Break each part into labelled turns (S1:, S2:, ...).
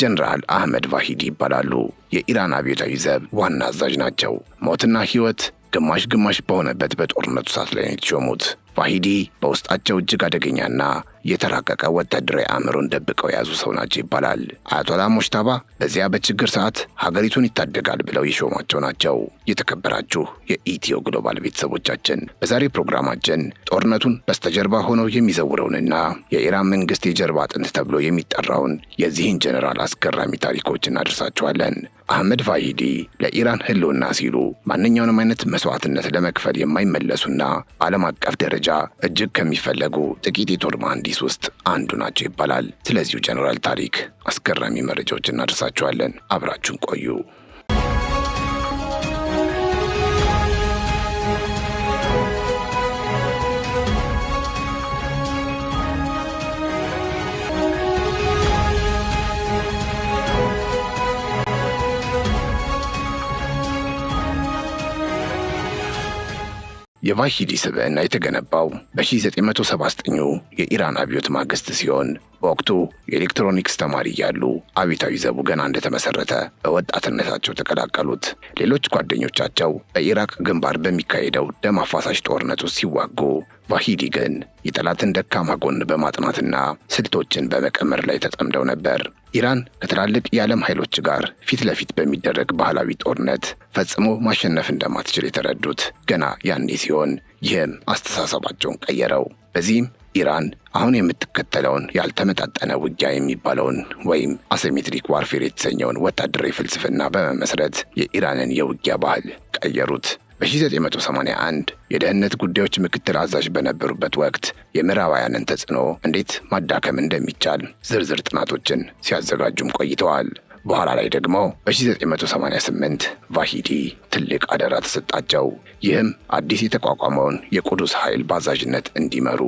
S1: ጀነራል አህመድ ቫሂዲ ይባላሉ። የኢራን አብዮታዊ ዘብ ዋና አዛዥ ናቸው። ሞትና ሕይወት ግማሽ ግማሽ በሆነበት በጦርነቱ ሰዓት ላይ ነው የተሾሙት። ቫሂዲ በውስጣቸው እጅግ አደገኛና የተራቀቀ ወታደራዊ አእምሮን ደብቀው የያዙ ሰው ናቸው ይባላል። አያቶላ ሞጅተባ በዚያ በችግር ሰዓት ሀገሪቱን ይታደጋል ብለው የሾሟቸው ናቸው። የተከበራችሁ የኢትዮ ግሎባል ቤተሰቦቻችን በዛሬ ፕሮግራማችን ጦርነቱን በስተጀርባ ሆነው የሚዘውረውንና የኢራን መንግስት የጀርባ አጥንት ተብሎ የሚጠራውን የዚህን ጀነራል አስገራሚ ታሪኮች እናደርሳችኋለን። አህመድ ቫሂዲ ለኢራን ህልውና ሲሉ ማንኛውንም አይነት መስዋዕትነት ለመክፈል የማይመለሱና በዓለም አቀፍ ደረጃ እጅግ ከሚፈለጉ ጥቂት የጦር መሐንዲስ ውስጥ አንዱ ናቸው ይባላል። ስለዚሁ ጀነራል ታሪክ አስገራሚ መረጃዎች እናደርሳችኋለን። አብራችሁን ቆዩ። የቫሂዲ ስብዕና የተገነባው በ1979 የኢራን አብዮት ማግስት ሲሆን በወቅቱ የኤሌክትሮኒክስ ተማሪ እያሉ አብዮታዊ ዘቡ ገና እንደተመሰረተ በወጣትነታቸው ተቀላቀሉት። ሌሎች ጓደኞቻቸው በኢራቅ ግንባር በሚካሄደው ደም አፋሳሽ ጦርነት ውስጥ ሲዋጉ፣ ቫሂዲ ግን የጠላትን ደካማ ጎን በማጥናትና ስልቶችን በመቀመር ላይ ተጠምደው ነበር። ኢራን ከትላልቅ የዓለም ኃይሎች ጋር ፊት ለፊት በሚደረግ ባህላዊ ጦርነት ፈጽሞ ማሸነፍ እንደማትችል የተረዱት ገና ያኔ ሲሆን ይህም አስተሳሰባቸውን ቀየረው። በዚህም ኢራን አሁን የምትከተለውን ያልተመጣጠነ ውጊያ የሚባለውን ወይም አሲሜትሪክ ዋርፌር የተሰኘውን ወታደራዊ ፍልስፍና በመመስረት የኢራንን የውጊያ ባህል ቀየሩት። በ1981 የደህንነት ጉዳዮች ምክትል አዛዥ በነበሩበት ወቅት የምዕራባውያንን ተጽዕኖ እንዴት ማዳከም እንደሚቻል ዝርዝር ጥናቶችን ሲያዘጋጁም ቆይተዋል። በኋላ ላይ ደግሞ በ1988 ቫሂዲ ትልቅ አደራ ተሰጣቸው። ይህም አዲስ የተቋቋመውን የቁዱስ ኃይል በአዛዥነት እንዲመሩ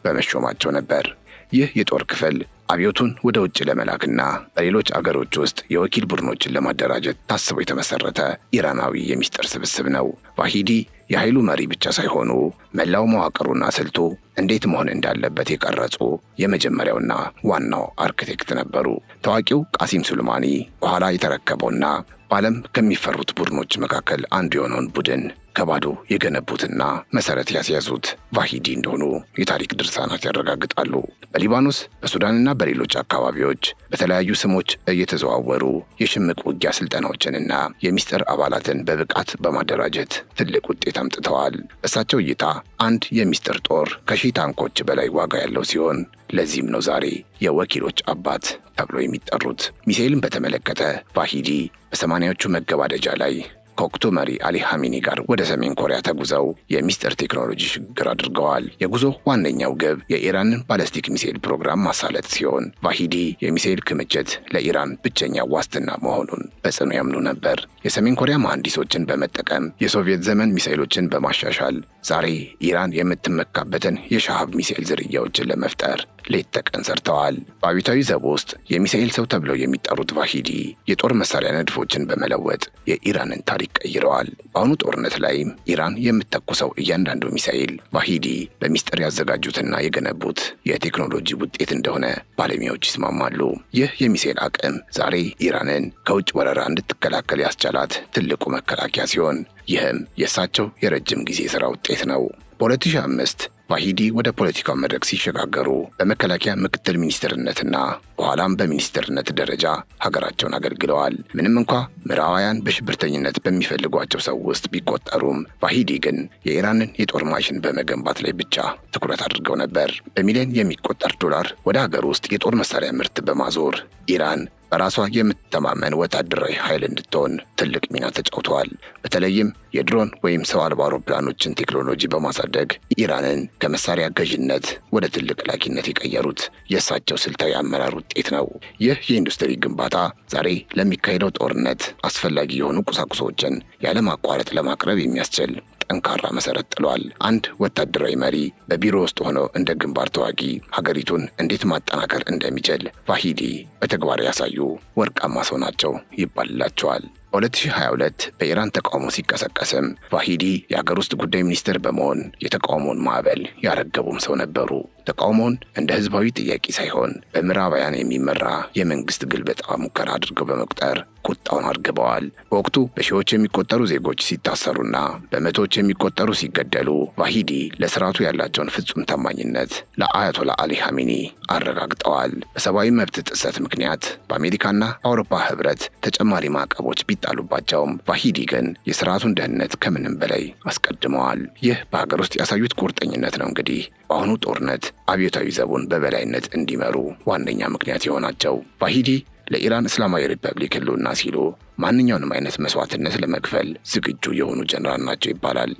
S1: በመሾማቸው ነበር። ይህ የጦር ክፍል አብዮቱን ወደ ውጭ ለመላክና በሌሎች አገሮች ውስጥ የወኪል ቡድኖችን ለማደራጀት ታስቦ የተመሰረተ ኢራናዊ የሚስጥር ስብስብ ነው። ቫሂዲ የኃይሉ መሪ ብቻ ሳይሆኑ መላው መዋቅሩና ስልቱ እንዴት መሆን እንዳለበት የቀረጹ የመጀመሪያውና ዋናው አርክቴክት ነበሩ። ታዋቂው ቃሲም ሱሌማኒ በኋላ የተረከበውና በዓለም ከሚፈሩት ቡድኖች መካከል አንዱ የሆነውን ቡድን ከባዶ የገነቡትና መሰረት ያስያዙት ቫሂዲ እንደሆኑ የታሪክ ድርሳናት ያረጋግጣሉ። በሊባኖስ በሱዳንና በሌሎች አካባቢዎች በተለያዩ ስሞች እየተዘዋወሩ የሽምቅ ውጊያ ስልጠናዎችንና የሚስጥር አባላትን በብቃት በማደራጀት ትልቅ ውጤት አምጥተዋል። በእሳቸው እይታ አንድ የሚስጥር ጦር ከሺህ ታንኮች በላይ ዋጋ ያለው ሲሆን ለዚህም ነው ዛሬ የወኪሎች አባት ተብሎ የሚጠሩት። ሚሳኤልን በተመለከተ ቫሂዲ በ80ዎቹ መገባደጃ ላይ ከወቅቱ መሪ አሊ ሐሜኒ ጋር ወደ ሰሜን ኮሪያ ተጉዘው የሚስጥር ቴክኖሎጂ ሽግግር አድርገዋል። የጉዞ ዋነኛው ግብ የኢራንን ባለስቲክ ሚሳኤል ፕሮግራም ማሳለጥ ሲሆን ቫሂዲ የሚሳኤል ክምችት ለኢራን ብቸኛ ዋስትና መሆኑን በጽኑ ያምኑ ነበር። የሰሜን ኮሪያ መሐንዲሶችን በመጠቀም የሶቪየት ዘመን ሚሳኤሎችን በማሻሻል ዛሬ ኢራን የምትመካበትን የሻሃብ ሚሳኤል ዝርያዎችን ለመፍጠር ሌት ተቀን ሰርተዋል። በአብዮታዊ ዘብ ውስጥ የሚሳኤል ሰው ተብለው የሚጠሩት ቫሂዲ የጦር መሳሪያ ንድፎችን በመለወጥ የኢራንን ታሪክ ቀይረዋል። በአሁኑ ጦርነት ላይም ኢራን የምትተኩሰው እያንዳንዱ ሚሳኤል ቫሂዲ በሚስጥር ያዘጋጁትና የገነቡት የቴክኖሎጂ ውጤት እንደሆነ ባለሙያዎች ይስማማሉ። ይህ የሚሳኤል አቅም ዛሬ ኢራንን ከውጭ ወረራ እንድትከላከል ያስቻላት ትልቁ መከላከያ ሲሆን ይህም የእሳቸው የረጅም ጊዜ ሥራ ውጤት ነው። በ2005 ቫሂዲ ወደ ፖለቲካው መድረክ ሲሸጋገሩ በመከላከያ ምክትል ሚኒስትርነትና በኋላም በሚኒስትርነት ደረጃ ሀገራቸውን አገልግለዋል። ምንም እንኳ ምዕራባውያን በሽብርተኝነት በሚፈልጓቸው ሰው ውስጥ ቢቆጠሩም ቫሂዲ ግን የኢራንን የጦር ማሽን በመገንባት ላይ ብቻ ትኩረት አድርገው ነበር። በሚሊዮን የሚቆጠር ዶላር ወደ ሀገር ውስጥ የጦር መሳሪያ ምርት በማዞር ኢራን በራሷ የምትተማመን ወታደራዊ ኃይል እንድትሆን ትልቅ ሚና ተጫውተዋል። በተለይም የድሮን ወይም ሰው አልባ አውሮፕላኖችን ቴክኖሎጂ በማሳደግ ኢራንን ከመሳሪያ ገዥነት ወደ ትልቅ ላኪነት የቀየሩት የእሳቸው ስልታዊ አመራር ውጤት ነው። ይህ የኢንዱስትሪ ግንባታ ዛሬ ለሚካሄደው ጦርነት አስፈላጊ የሆኑ ቁሳቁሶችን ያለማቋረጥ ለማቅረብ የሚያስችል ጠንካራ መሰረት ጥሏል። አንድ ወታደራዊ መሪ በቢሮ ውስጥ ሆኖ እንደ ግንባር ተዋጊ ሀገሪቱን እንዴት ማጠናከር እንደሚችል ቫሂዲ በተግባር ያሳዩ ወርቃማ ሰው ናቸው ይባልላቸዋል። በ2022 በኢራን ተቃውሞ ሲቀሰቀስም ቫሂዲ የአገር ውስጥ ጉዳይ ሚኒስትር በመሆን የተቃውሞውን ማዕበል ያረገቡም ሰው ነበሩ። ተቃውሞውን እንደ ህዝባዊ ጥያቄ ሳይሆን በምዕራባውያን የሚመራ የመንግስት ግልበጣ ሙከራ አድርገው በመቁጠር ቁጣውን አርግበዋል። በወቅቱ በሺዎች የሚቆጠሩ ዜጎች ሲታሰሩና በመቶዎች የሚቆጠሩ ሲገደሉ ቫሂዲ ለስርዓቱ ያላቸውን ፍጹም ታማኝነት ለአያቶላ አሊ ኻሜኒ አረጋግጠዋል። በሰብአዊ መብት ጥሰት ምክንያት በአሜሪካና አውሮፓ ህብረት ተጨማሪ ማዕቀቦች ቢጣሉባቸውም ቫሂዲ ግን የስርዓቱን ደህንነት ከምንም በላይ አስቀድመዋል። ይህ በሀገር ውስጥ ያሳዩት ቁርጠኝነት ነው እንግዲህ በአሁኑ ጦርነት አብዮታዊ ዘቡን በበላይነት እንዲመሩ ዋነኛ ምክንያት የሆናቸው። ቫሂዲ ለኢራን እስላማዊ ሪፐብሊክ ህልውና ሲሉ ማንኛውንም አይነት መስዋዕትነት ለመክፈል ዝግጁ የሆኑ ጀነራል ናቸው ይባላል።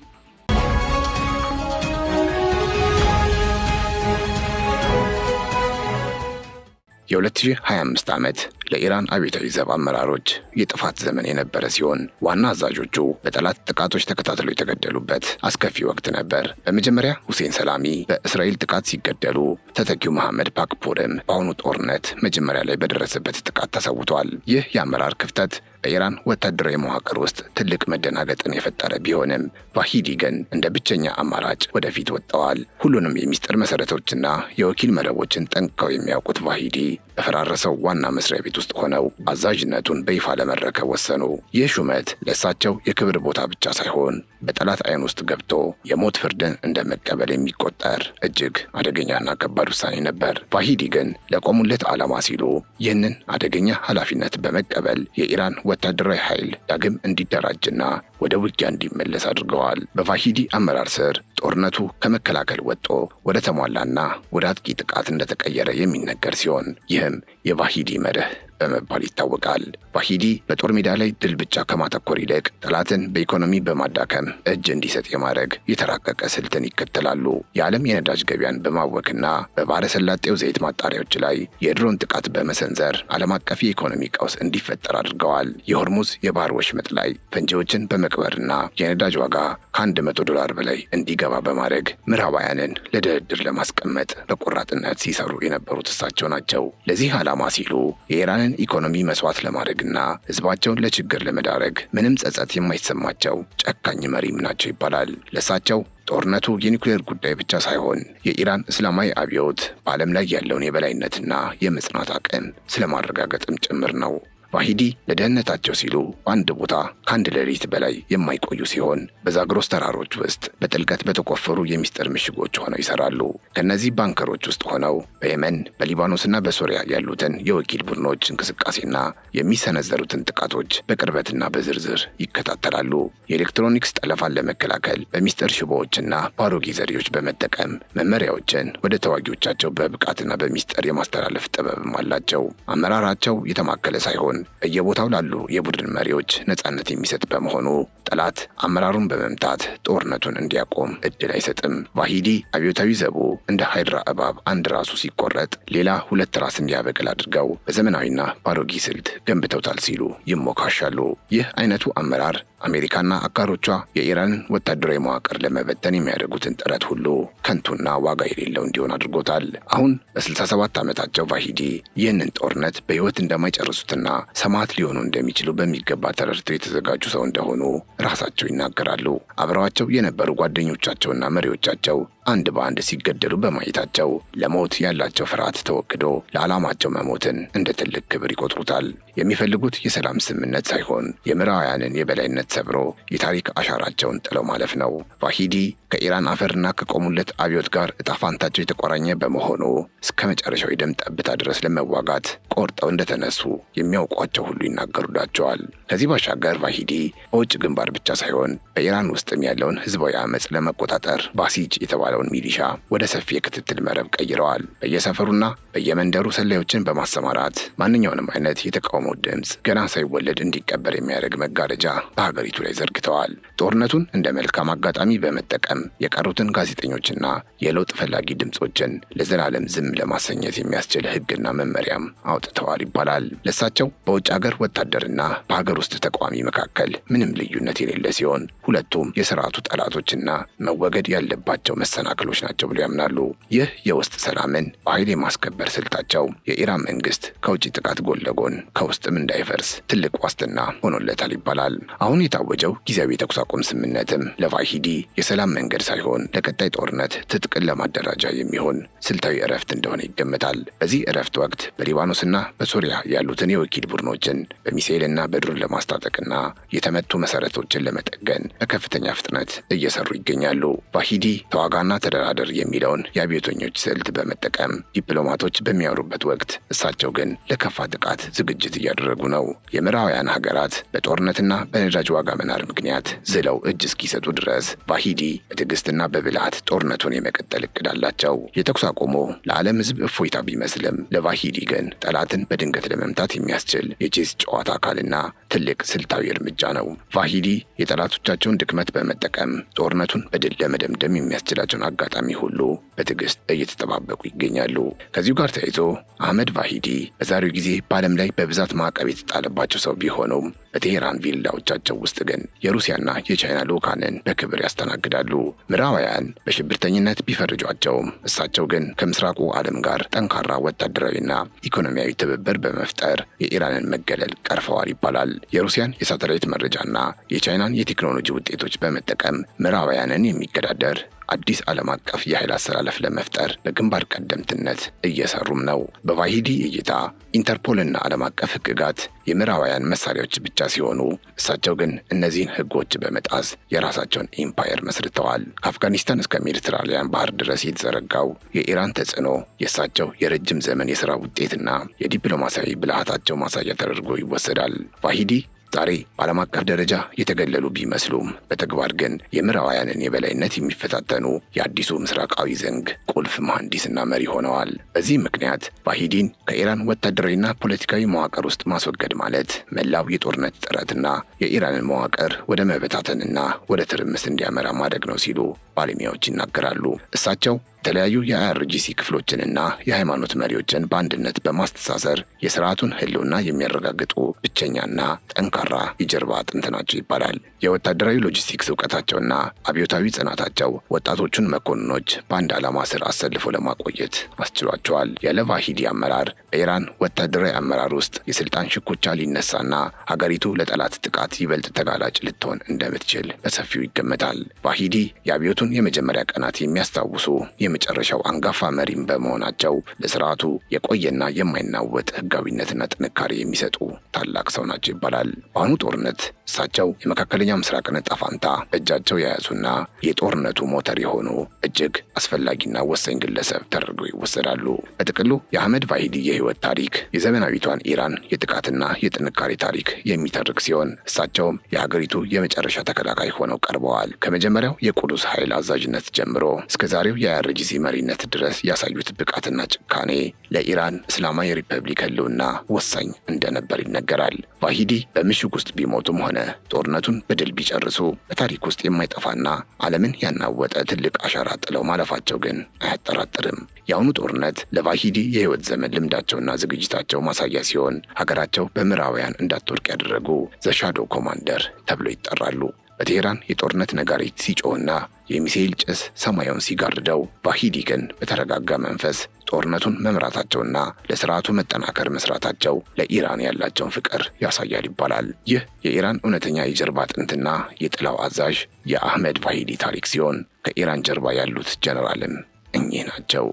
S1: የ2025 ዓመት ለኢራን አብዮታዊ ዘብ አመራሮች የጥፋት ዘመን የነበረ ሲሆን ዋና አዛዦቹ በጠላት ጥቃቶች ተከታትለው የተገደሉበት አስከፊ ወቅት ነበር። በመጀመሪያ ሁሴን ሰላሚ በእስራኤል ጥቃት ሲገደሉ፣ ተተኪው መሐመድ ፓክፖርም በአሁኑ ጦርነት መጀመሪያ ላይ በደረሰበት ጥቃት ተሰውቷል። ይህ የአመራር ክፍተት በኢራን ወታደራዊ መዋቅር ውስጥ ትልቅ መደናገጥን የፈጠረ ቢሆንም ቫሂዲ ግን እንደ ብቸኛ አማራጭ ወደፊት ወጥተዋል። ሁሉንም የሚስጥር መሰረቶችና የወኪል መረቦችን ጠንቅቀው የሚያውቁት ቫሂዲ በፈራረሰው ዋና መስሪያ ቤት ውስጥ ሆነው አዛዥነቱን በይፋ ለመረከብ ወሰኑ። ይህ ሹመት ለእሳቸው የክብር ቦታ ብቻ ሳይሆን በጠላት አይን ውስጥ ገብቶ የሞት ፍርድን እንደ መቀበል የሚቆጠር እጅግ አደገኛና ከባድ ውሳኔ ነበር። ቫሂዲ ግን ለቆሙለት ዓላማ ሲሉ ይህንን አደገኛ ኃላፊነት በመቀበል የኢራን ወታደራዊ ኃይል ዳግም እንዲደራጅና ወደ ውጊያ እንዲመለስ አድርገዋል። በቫሂዲ አመራር ስር ጦርነቱ ከመከላከል ወጥቶ ወደ ተሟላና ወደ አጥቂ ጥቃት እንደተቀየረ የሚነገር ሲሆን ይህም የቫሂዲ መርህ በመባል ይታወቃል። ቫሂዲ በጦር ሜዳ ላይ ድል ብቻ ከማተኮር ይልቅ ጠላትን በኢኮኖሚ በማዳከም እጅ እንዲሰጥ የማድረግ የተራቀቀ ስልትን ይከተላሉ። የዓለም የነዳጅ ገበያን በማወክና በባህረ ሰላጤው ዘይት ማጣሪያዎች ላይ የድሮን ጥቃት በመሰንዘር ዓለም አቀፍ የኢኮኖሚ ቀውስ እንዲፈጠር አድርገዋል። የሆርሙዝ የባህር ወሽመጥ ላይ ፈንጂዎችን በመቅበርና የነዳጅ ዋጋ $100 በላይ እንዲገባ በማድረግ ምዕራባውያንን ለድርድር ለማስቀመጥ በቆራጥነት ሲሰሩ የነበሩት እሳቸው ናቸው። ለዚህ ዓላማ ሲሉ የኢራንን ኢኮኖሚ መስዋዕት ለማድረግና ህዝባቸውን ለችግር ለመዳረግ ምንም ጸጸት የማይሰማቸው ጨካኝ መሪም ናቸው ይባላል። ለእሳቸው ጦርነቱ የኒውክሌር ጉዳይ ብቻ ሳይሆን የኢራን እስላማዊ አብዮት በዓለም ላይ ያለውን የበላይነትና የመጽናት አቅም ስለማረጋገጥም ጭምር ነው። ቫሂዲ ለደህንነታቸው ሲሉ በአንድ ቦታ ከአንድ ሌሊት በላይ የማይቆዩ ሲሆን በዛግሮስ ተራሮች ውስጥ በጥልቀት በተቆፈሩ የሚስጥር ምሽጎች ሆነው ይሰራሉ። ከእነዚህ ባንከሮች ውስጥ ሆነው በየመን በሊባኖስና በሶሪያ ያሉትን የወኪል ቡድኖች እንቅስቃሴና የሚሰነዘሩትን ጥቃቶች በቅርበትና በዝርዝር ይከታተላሉ። የኤሌክትሮኒክስ ጠለፋን ለመከላከል በሚስጥር ሽቦዎችና በአሮጌ ዘዴዎች በመጠቀም መመሪያዎችን ወደ ተዋጊዎቻቸው በብቃትና በሚስጥር የማስተላለፍ ጥበብም አላቸው። አመራራቸው የተማከለ ሳይሆን በየቦታው ላሉ የቡድን መሪዎች ነጻነት የሚሰጥ በመሆኑ ጠላት አመራሩን በመምታት ጦርነቱን እንዲያቆም እድል አይሰጥም። ቫሂዲ አብዮታዊ ዘቡ እንደ ሃይድራ እባብ አንድ ራሱ ሲቆረጥ ሌላ ሁለት ራስ እንዲያበቅል አድርገው በዘመናዊና በአሮጌ ስልት ገንብተውታል ሲሉ ይሞካሻሉ። ይህ አይነቱ አመራር አሜሪካና አጋሮቿ የኢራንን ወታደራዊ መዋቅር ለመበተን የሚያደርጉትን ጥረት ሁሉ ከንቱና ዋጋ የሌለው እንዲሆን አድርጎታል። አሁን በ67 ዓመታቸው ቫሂዲ ይህንን ጦርነት በሕይወት እንደማይጨርሱትና ሰማዕት ሊሆኑ እንደሚችሉ በሚገባ ተረድተው የተዘጋጁ ሰው እንደሆኑ ራሳቸው ይናገራሉ። አብረዋቸው የነበሩ ጓደኞቻቸውና መሪዎቻቸው አንድ በአንድ ሲገደሉ በማየታቸው ለሞት ያላቸው ፍርሃት ተወግዶ ለዓላማቸው መሞትን እንደ ትልቅ ክብር ይቆጥሩታል። የሚፈልጉት የሰላም ስምምነት ሳይሆን የምዕራባውያንን የበላይነት ሰብሮ የታሪክ አሻራቸውን ጥለው ማለፍ ነው። ቫሂዲ ከኢራን አፈርና ከቆሙለት አብዮት ጋር እጣ ፋንታቸው የተቆራኘ በመሆኑ እስከ መጨረሻው የደም ጠብታ ድረስ ለመዋጋት ቆርጠው እንደተነሱ የሚያውቋቸው ሁሉ ይናገሩላቸዋል። ከዚህ ባሻገር ቫሂዲ በውጭ ግንባር ብቻ ሳይሆን በኢራን ውስጥም ያለውን ህዝባዊ አመፅ ለመቆጣጠር ባሲጅ የተባለውን ሚሊሻ ወደ ሰፊ የክትትል መረብ ቀይረዋል። በየሰፈሩና በየመንደሩ ሰላዮችን በማሰማራት ማንኛውንም አይነት የተቃውሞ ድምፅ ገና ሳይወለድ እንዲቀበር የሚያደርግ መጋረጃ በሀገሪቱ ላይ ዘርግተዋል። ጦርነቱን እንደ መልካም አጋጣሚ በመጠቀም የቀሩትን ጋዜጠኞችና የለውጥ ፈላጊ ድምፆችን ለዘላለም ዝም ለማሰኘት የሚያስችል ህግና መመሪያም አውጥተዋል ይባላል። ለእሳቸው በውጭ ሀገር ወታደርና በሀገር ውስጥ ተቃዋሚ መካከል ምንም ልዩነት የሌለ ሲሆን ሁለቱም የስርዓቱ ጠላቶችና መወገድ ያለባቸው መሰናክሎች መሰናክሎች ናቸው ብለው ያምናሉ። ይህ የውስጥ ሰላምን በኃይል የማስከበር ስልታቸው የኢራን መንግስት ከውጭ ጥቃት ጎን ለጎን ከውስጥም እንዳይፈርስ ትልቅ ዋስትና ሆኖለታል ይባላል። አሁን የታወጀው ጊዜያዊ የተኩስ አቁም ስምምነትም ለቫሂዲ የሰላም መንገድ ሳይሆን ለቀጣይ ጦርነት ትጥቅን ለማደራጃ የሚሆን ስልታዊ እረፍት እንደሆነ ይገመታል። በዚህ እረፍት ወቅት በሊባኖስና በሶሪያ ያሉትን የወኪል ቡድኖችን በሚሳኤልና በድሮን ለማስታጠቅና የተመቱ መሰረቶችን ለመጠገን በከፍተኛ ፍጥነት እየሰሩ ይገኛሉ። ቫሂዲ ተዋጋና ተደራደር የሚለውን የአብዮተኞች ስልት በመጠቀም ዲፕሎማቶች በሚያወሩበት ወቅት እሳቸው ግን ለከፋ ጥቃት ዝግጅት እያደረጉ ነው። የምዕራባውያን ሀገራት በጦርነትና በነዳጅ ዋጋ መናር ምክንያት ዝለው እጅ እስኪሰጡ ድረስ ቫሂዲ በትዕግስትና በብልሃት ጦርነቱን የመቀጠል እቅድ አላቸው። የተኩስ አቁሙ ለዓለም ሕዝብ እፎይታ ቢመስልም ለቫሂዲ ግን ጠላትን በድንገት ለመምታት የሚያስችል የቼዝ ጨዋታ አካልና ትልቅ ስልታዊ እርምጃ ነው። ቫሂዲ የጠላቶቻቸውን ድክመት በመጠቀም ጦርነቱን በድል ለመደምደም የሚያስችላቸውን አጋጣሚ ሁሉ በትዕግስት እየተጠባበቁ ይገኛሉ። ከዚሁ ጋር ተያይዞ አህመድ ቫሂዲ በዛሬው ጊዜ በዓለም ላይ በብዛት ማዕቀብ የተጣለባቸው ሰው ቢሆኑም በቴሄራን ቪላዎቻቸው ውስጥ ግን የሩሲያና የቻይና ልዑካንን በክብር ያስተናግዳሉ። ምዕራባውያን በሽብርተኝነት ቢፈርጇቸውም እሳቸው ግን ከምስራቁ ዓለም ጋር ጠንካራ ወታደራዊና ኢኮኖሚያዊ ትብብር በመፍጠር የኢራንን መገለል ቀርፈዋል ይባላል። የሩሲያን የሳተላይት መረጃና የቻይናን የቴክኖሎጂ ውጤቶች በመጠቀም ምዕራባውያንን የሚገዳደር አዲስ ዓለም አቀፍ የኃይል አሰላለፍ ለመፍጠር በግንባር ቀደምትነት እየሰሩም ነው። በቫሂዲ እይታ ኢንተርፖልና ዓለም አቀፍ ሕግጋት የምዕራባውያን መሳሪያዎች ብቻ ሲሆኑ እሳቸው ግን እነዚህን ሕጎች በመጣስ የራሳቸውን ኢምፓየር መስርተዋል። ከአፍጋኒስታን እስከ ሜዲትራሊያን ባህር ድረስ የተዘረጋው የኢራን ተጽዕኖ የእሳቸው የረጅም ዘመን የሥራ ውጤትና የዲፕሎማሲያዊ ብልሃታቸው ማሳያ ተደርጎ ይወሰዳል። ቫሂዲ ዛሬ በዓለም አቀፍ ደረጃ የተገለሉ ቢመስሉም በተግባር ግን የምዕራባውያንን የበላይነት የሚፈታተኑ የአዲሱ ምስራቃዊ ዘንግ ቁልፍ መሐንዲስና መሪ ሆነዋል። በዚህ ምክንያት ቫሂዲን ከኢራን ወታደራዊና ፖለቲካዊ መዋቅር ውስጥ ማስወገድ ማለት መላው የጦርነት ጥረትና የኢራንን መዋቅር ወደ መበታተንና ወደ ትርምስ እንዲያመራ ማድረግ ነው ሲሉ ባለሙያዎች ይናገራሉ። እሳቸው የተለያዩ የአይአርጂሲ ክፍሎችንና የሃይማኖት መሪዎችን በአንድነት በማስተሳሰር የስርዓቱን ህልውና የሚያረጋግጡ ብቸኛና ጠንካራ የጀርባ አጥንት ናቸው ይባላል። የወታደራዊ ሎጂስቲክስ እውቀታቸውና አብዮታዊ ጽናታቸው ወጣቶቹን መኮንኖች በአንድ ዓላማ ስር አሰልፎ ለማቆየት አስችሏቸዋል። ያለ ቫሂዲ አመራር በኢራን ወታደራዊ አመራር ውስጥ የስልጣን ሽኩቻ ሊነሳና ሀገሪቱ ለጠላት ጥቃት ይበልጥ ተጋላጭ ልትሆን እንደምትችል በሰፊው ይገመታል። ቫሂዲ የአብዮቱን የመጀመሪያ ቀናት የሚያስታውሱ የመጨረሻው አንጋፋ መሪም በመሆናቸው ለስርዓቱ የቆየና የማይናወጥ ህጋዊነትና ጥንካሬ የሚሰጡ ታላቅ ሰው ናቸው ይባላል። በአሁኑ ጦርነት እሳቸው የመካከለኛ ምስራቅን ዕጣ ፈንታ በእጃቸው የያዙና የጦርነቱ ሞተር የሆኑ እጅግ አስፈላጊና ወሳኝ ግለሰብ ተደርገው ይወሰዳሉ። በጥቅሉ የአህመድ ቫሂዲ የህይወት ታሪክ የዘመናዊቷን ኢራን የጥቃትና የጥንካሬ ታሪክ የሚተርክ ሲሆን እሳቸውም የሀገሪቱ የመጨረሻ ተከላካይ ሆነው ቀርበዋል። ከመጀመሪያው የቁዱስ ኃይል አዛዥነት ጀምሮ እስከ ዛሬው የአይአርጂሲ መሪነት ድረስ ያሳዩት ብቃትና ጭካኔ ለኢራን እስላማዊ ሪፐብሊክ ህልውና ወሳኝ እንደነበር ይነገራል። ቫሂዲ በምሽግ ውስጥ ቢሞቱም ሆነ ጦርነቱን በድል ቢጨርሱ በታሪክ ውስጥ የማይጠፋና ዓለምን ያናወጠ ትልቅ አሻራ ጥለው ማለፋቸው ግን አያጠራጥርም። የአሁኑ ጦርነት ለቫሂዲ የህይወት ዘመን ልምዳቸውና ዝግጅታቸው ማሳያ ሲሆን ሀገራቸው በምዕራባውያን እንዳትወድቅ ያደረጉ ዘሻዶ ኮማንደር ተብለው ይጠራሉ። በቴሄራን የጦርነት ነጋሪት ሲጮህና የሚሳኤል ጭስ ሰማዩን ሲጋርደው ቫሂዲ ግን በተረጋጋ መንፈስ ጦርነቱን መምራታቸውና ለስርዓቱ መጠናከር መስራታቸው ለኢራን ያላቸውን ፍቅር ያሳያል ይባላል። ይህ የኢራን እውነተኛ የጀርባ አጥንትና የጥላው አዛዥ የአህመድ ቫሂዲ ታሪክ ሲሆን ከኢራን ጀርባ ያሉት ጀነራልም እኚህ ናቸው።